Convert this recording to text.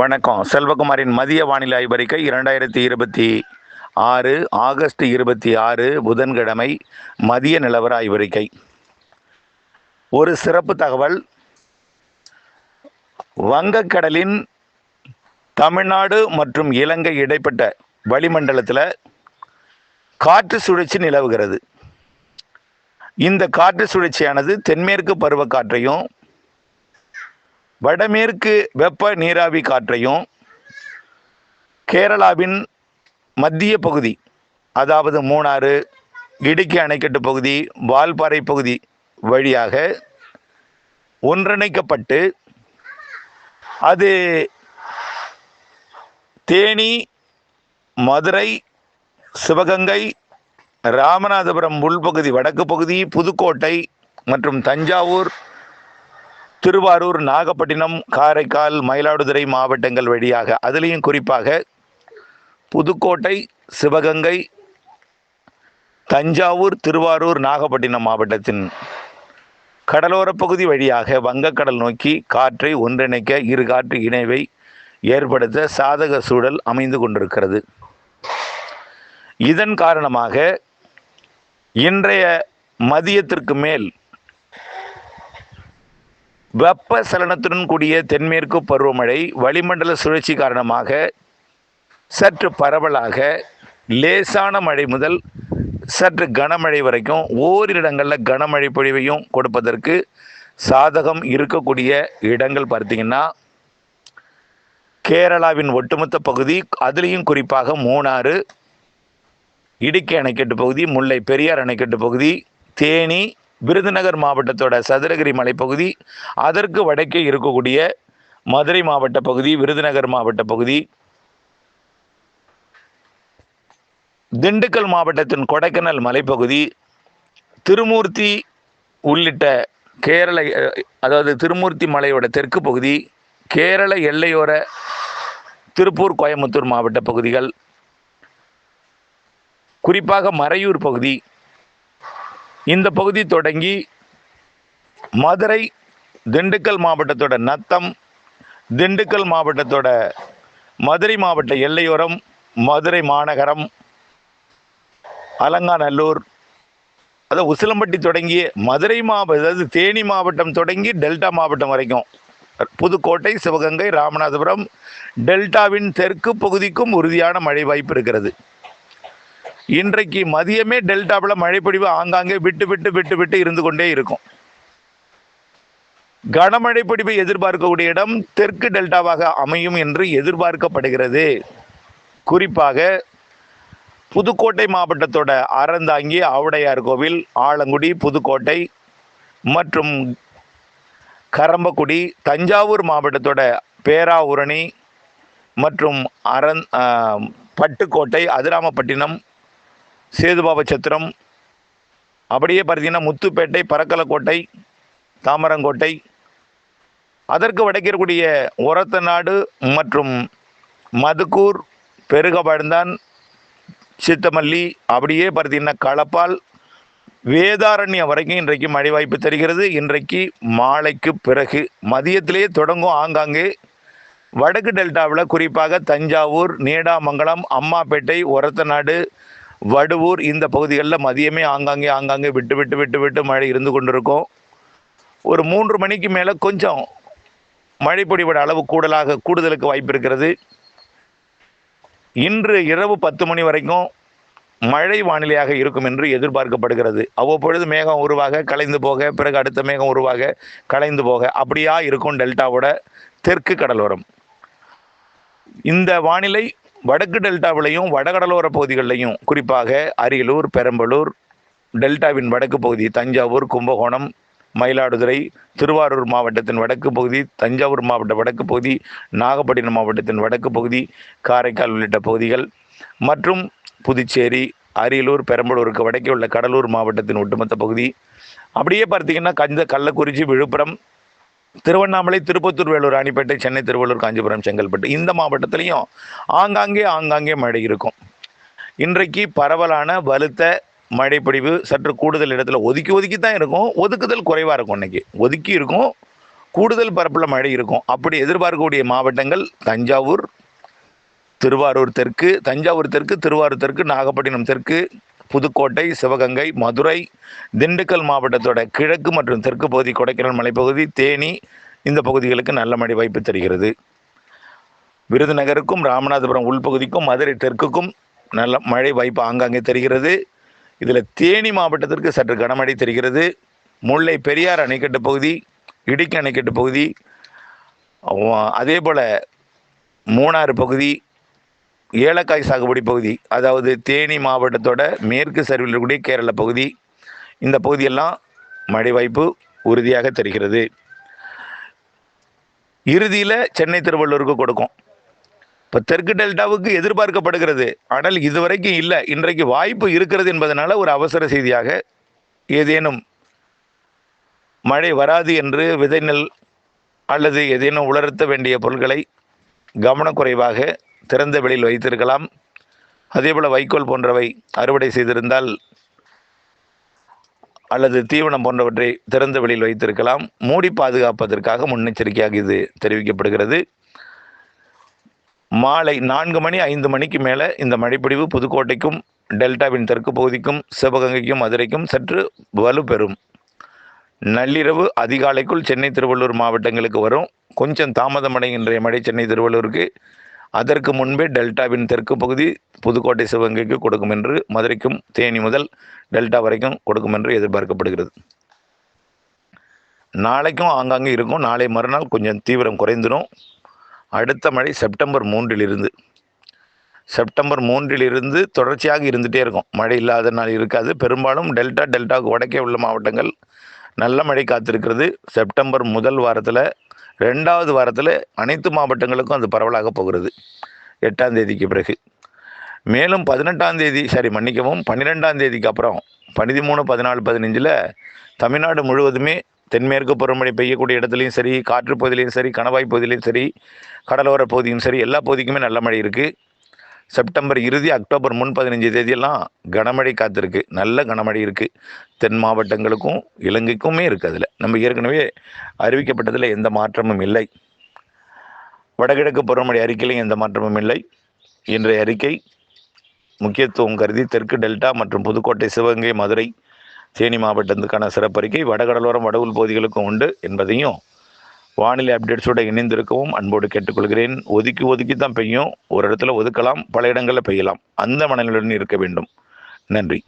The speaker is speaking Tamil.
வணக்கம். செல்வகுமாரின் மதிய வானிலை ஆய்வறிக்கை 2026 ஆகஸ்ட் 26 புதன்கிழமை மதிய நிலவர ஆய்வறிக்கை. ஒரு சிறப்பு தகவல். வங்கக்கடலின் தமிழ்நாடு மற்றும் இலங்கை இடைப்பட்ட வளிமண்டலத்தில் காற்று சுழற்சி நிலவுகிறது. இந்த காற்று சுழற்சியானது தென்மேற்கு பருவக்காற்றையும் வடமேற்கு வெப்ப நீராவி காற்றையும் கேரளாவின் மத்திய பகுதி, அதாவது மூணாறு, இடுக்கி அணைக்கட்டு பகுதி, வால்பாறை பகுதி வழியாக ஒன்றிணைக்கப்பட்டு அது தேனி, மதுரை, சிவகங்கை, ராமநாதபுரம் உள்பகுதி, வடக்கு பகுதி, புதுக்கோட்டை மற்றும் தஞ்சாவூர், திருவாரூர், நாகப்பட்டினம், காரைக்கால், மயிலாடுதுறை மாவட்டங்கள் வழியாக, அதுலேயும் குறிப்பாக புதுக்கோட்டை, சிவகங்கை, தஞ்சாவூர், திருவாரூர், நாகப்பட்டினம் மாவட்டத்தின் கடலோர பகுதி வழியாக வங்கக்கடல் நோக்கி காற்றை ஒன்றிணைக்க, இரு காற்று இணைவை ஏற்படுத்த சாதக சூழல் அமைந்து கொண்டிருக்கிறது. இதன் காரணமாக இன்றைய மதியத்திற்கு மேல் வெப்ப சலனத்துடன் கூடிய தென்மேற்கு பருவமழை வளிமண்டல சுழற்சி காரணமாக சற்று பரவலாக லேசான மழை முதல் சற்று கனமழை வரைக்கும் ஓரிரு இடங்களில் கனமழை பொழிவையும் கொடுப்பதற்கு சாதகம் இருக்கக்கூடிய இடங்கள் பார்த்தீங்கன்னா கேரளாவின் ஒட்டுமொத்த பகுதி, அதுலேயும் குறிப்பாக மூணாறு, இடுக்கி அணைக்கட்டு பகுதி, முல்லை பெரியார் அணைக்கட்டு பகுதி, தேனி, விருதுநகர் மாவட்டத்தோட சதுரகிரி மலைப்பகுதி, அதற்கு வடக்கே இருக்கக்கூடிய மதுரை மாவட்ட பகுதி, விருதுநகர் மாவட்ட பகுதி, திண்டுக்கல் மாவட்டத்தின் கொடைக்கானல் மலைப்பகுதி, திருமூர்த்தி உள்ளிட்ட கேரள, அதாவது திருமூர்த்தி மலையோட தெற்கு பகுதி, கேரள எல்லையோர திருப்பூர், கோயம்புத்தூர் மாவட்ட பகுதிகள், குறிப்பாக மறையூர் பகுதி, இந்த பகுதி தொடங்கி மதுரை, திண்டுக்கல் மாவட்டத்தோட நத்தம், திண்டுக்கல் மாவட்டத்தோட மதுரை மாவட்ட எல்லையோரம், மதுரை மாநகரம், அலங்காநல்லூர், அதாவது உசிலம்பட்டி தொடங்கி மதுரை அதாவது தேனி மாவட்டம் தொடங்கி டெல்டா மாவட்டம் வரைக்கும், புதுக்கோட்டை, சிவகங்கை, ராமநாதபுரம் டெல்டாவின் தெற்கு பகுதிக்கும் உறுதியான மழை வாய்ப்பு இருக்கிறது. இன்றைக்கு மதியமே டெல்டாவில் மழைப்பொழிவு ஆங்காங்கே விட்டு விட்டு விட்டு விட்டு இருந்து கொண்டே இருக்கும். கனமழை பொழிவை எதிர்பார்க்கக்கூடிய இடம் தெற்கு டெல்டாவாக அமையும் என்று எதிர்பார்க்கப்படுகிறது. குறிப்பாக புதுக்கோட்டை மாவட்டத்தோட அறந்தாங்கி, ஆவுடையார் கோவில், ஆலங்குடி, புதுக்கோட்டை மற்றும் கரம்பக்குடி, தஞ்சாவூர் மாவட்டத்தோட பேராவூரணி மற்றும் பட்டுக்கோட்டை, அதிராமப்பட்டினம், சேதுபாபச்சத்திரம், அப்படியே பார்த்தீங்கன்னா முத்துப்பேட்டை, பரக்கலக்கோட்டை, தாமரங்கோட்டை, அதற்கு வடக்கிற்குரிய ஒரத்தநாடு மற்றும் மதுக்கூர், பெருகபழ்ந்தான், சித்தமல்லி, அப்படியே பார்த்தீங்கன்னா களப்பால், வேதாரண்யம் வரைக்கும் இன்றைக்கு மழை வாய்ப்பு தருகிறது. இன்றைக்கு மாலைக்கு பிறகு மதியத்திலேயே தொடங்கும். ஆங்காங்கே வடக்கு டெல்டாவில் குறிப்பாக தஞ்சாவூர், நீடாமங்கலம், அம்மாப்பேட்டை, ஒரத்தநாடு, வடுவூர் இந்த பகுதிகளில் மதியமே ஆங்காங்கே விட்டு விட்டு விட்டு விட்டு மழை இருந்து கொண்டிருக்கும். ஒரு 3 மணிக்கு மேலே கொஞ்சம் மழை பொழிவோட அளவு கூடுதலுக்கு வாய்ப்பு இருக்கிறது. இன்று இரவு 10 மணி வரைக்கும் மழை வானிலையாக இருக்கும் என்று எதிர்பார்க்கப்படுகிறது. அவ்வப்பொழுது மேகம் உருவாக கலைந்து போக, பிறகு அடுத்த மேகம் உருவாக கலைந்து போக, அப்படியா இருக்கும் டெல்டாவோட தெற்கு கடலோரம். இந்த வானிலை வடக்கு டெல்டாவிலையும் வடகடலோர பகுதிகளிலையும், குறிப்பாக அரியலூர், பெரம்பலூர், டெல்டாவின் வடக்கு பகுதி, தஞ்சாவூர், கும்பகோணம், மயிலாடுதுறை, திருவாரூர் மாவட்டத்தின் வடக்கு பகுதி, தஞ்சாவூர் மாவட்ட வடக்கு பகுதி, நாகப்பட்டினம் மாவட்டத்தின் வடக்கு பகுதி, காரைக்கால் உள்ளிட்ட பகுதிகள் மற்றும் புதுச்சேரி, அரியலூர், பெரம்பலூருக்கு வடக்கே உள்ள கடலூர் மாவட்டத்தின் ஒட்டுமொத்த பகுதி, அப்படியே பார்த்தீங்கன்னா கள்ளக்குறிச்சி, விழுப்புரம், திருவண்ணாமலை, திருப்பத்தூர், வேலூர், ராணிப்பேட்டை, சென்னை, திருவள்ளூர், காஞ்சிபுரம், செங்கல்பட்டு இந்த மாவட்டத்திலையும் ஆங்காங்கே மழை இருக்கும். இன்றைக்கு பரவலான வலுத்த மழைப்பொழிவு சற்று கூடுதல் இடத்துல ஒதுக்கி தான் இருக்கும். ஒதுக்குதல் குறைவாக இருக்கும். இன்னைக்கு ஒதுக்கி இருக்கும், கூடுதல் பரப்பில் மழை இருக்கும். அப்படி எதிர்பார்க்கக்கூடிய மாவட்டங்கள் தஞ்சாவூர், திருவாரூர் தெற்கு, திருவாரூர் தெற்கு, நாகப்பட்டினம் தெற்கு, புதுக்கோட்டை, சிவகங்கை, மதுரை, திண்டுக்கல் மாவட்டத்தோட கிழக்கு மற்றும் தெற்கு பகுதி, கொடைக்கானல் மலைப்பகுதி, தேனி, இந்த பகுதிகளுக்கு நல்ல மழை வாய்ப்பு தெரிகிறது. விருதுநகருக்கும் ராமநாதபுரம் உள்பகுதிக்கும் மதுரை தெற்குக்கும் நல்ல மழை வாய்ப்பு ஆங்காங்கே தெரிகிறது. இதில் தேனி மாவட்டத்திற்கு சற்று கனமழை தெரிகிறது. முல்லை பெரியார் அணைக்கட்டு பகுதி, இடுக்கி அணைக்கட்டு பகுதி, அதே போல் மூணாறு பகுதி, ஏலக்காய் சாகுபடி பகுதி, அதாவது தேனி மாவட்டத்தோட மேற்கு சரிவில் இருக்கக்கூடிய கேரள பகுதி, இந்த பகுதியெல்லாம் மழை வாய்ப்பு உறுதியாக தெரிகிறது. இறுதியில் சென்னை திருவள்ளூருக்கு கொடுக்கும். இப்போ தெற்கு டெல்டாவுக்கு எதிர்பார்க்கப்படுகிறது, ஆனால் இதுவரைக்கும் இல்லை. இன்றைக்கு வாய்ப்பு இருக்கிறது என்பதனால ஒரு அவசர செய்தியாக ஏதேனும் மழை வராது என்று விதை நெல் அல்லது ஏதேனும் உலர்த்த வேண்டிய பொருட்களை கவனக்குறைவாக திறந்த வெளியில் வைத்திருக்கலாம். அதேபோல் வைக்கோல் போன்றவை அறுவடை செய்திருந்தால் அல்லது தீவனம் போன்றவற்றை திறந்த வெளியில் வைத்திருக்கலாம். மூடி பாதுகாப்பதற்காக முன்னெச்சரிக்கையாக இது தெரிவிக்கப்படுகிறது. மாலை 4 மணி 5 மணிக்கு மேலே இந்த மழைப்பொழிவு புதுக்கோட்டைக்கும் டெல்டாவின் தெற்கு பகுதிக்கும் சிவகங்கைக்கும் மதுரைக்கும் சற்று வலுப்பெறும். நள்ளிரவு அதிகாலைக்குள் சென்னை திருவள்ளூர் மாவட்டங்களுக்கு வரும். கொஞ்சம் தாமதமடைகின்ற மழை சென்னை திருவள்ளூருக்கு. அதற்கு முன்பே டெல்டாவின் தெற்கு பகுதி புதுக்கோட்டை சிவகங்கைக்கு கொடுக்கும் என்று, மதுரைக்கும் தேனி முதல் டெல்டா வரைக்கும் கொடுக்கும் என்று எதிர்பார்க்கப்படுகிறது. நாளைக்கும் ஆங்காங்கே இருக்கும். நாளை மறுநாள் கொஞ்சம் தீவிரம் குறைந்துடும். அடுத்த மழை செப்டம்பர் 3 தொடர்ச்சியாக இருந்துகிட்டே இருக்கும். மழை இல்லாத நாள் இருக்காது. பெரும்பாலும் டெல்டாவுக்கு வடக்கே உள்ள மாவட்டங்கள் நல்ல மழை காத்திருக்கிறது. செப்டம்பர் முதல் வாரத்தில், 2வது வாரத்தில் அனைத்து மாவட்டங்களுக்கும் அது பரவலாக போகிறது 8ஆம் தேதிக்கு பிறகு. மேலும் 12ஆம் தேதிக்கு அப்புறம் 13, 14, 15 தமிழ்நாடு முழுவதுமே தென்மேற்கு பருவமழை பெய்யக்கூடிய இடத்துலையும் சரி, காற்று பகுதியிலையும் சரி, கணவாய் பகுதியிலையும் சரி, கடலோர பகுதியும் சரி, எல்லா பகுதிக்குமே நல்ல மழை இருக்குது. செப்டம்பர் இறுதி, அக்டோபர் 15 தேதியெல்லாம் கனமழை காத்திருக்கு. நல்ல கனமழை இருக்குது. தென் மாவட்டங்களுக்கும் இலங்கைக்குமே இருக்குது. அதில் நம்ம ஏற்கனவே அறிவிக்கப்பட்டதில் எந்த மாற்றமும் இல்லை. வடகிழக்கு பருவமழை அறிக்கையிலையும் எந்த மாற்றமும் இல்லை. இன்றைய அறிக்கை முக்கியத்துவம் கருதி தெற்கு டெல்டா மற்றும் புதுக்கோட்டை, சிவகங்கை, மதுரை, தேனி மாவட்டத்துக்கான சிறப்பறிக்கை வடகடலோரம் வட உள் பகுதிகளுக்கும் உண்டு என்பதையும் வானிலை அப்டேட்ஸோடு இணைந்திருக்கவும் அன்போடு கேட்டுக்கொள்கிறேன். ஒதுக்கி தான் பெய்யும். ஒரு இடத்துல ஒதுக்கலாம், பல இடங்களில் பெய்யலாம். அந்த மனநிலையுடன் இருக்க வேண்டும். நன்றி.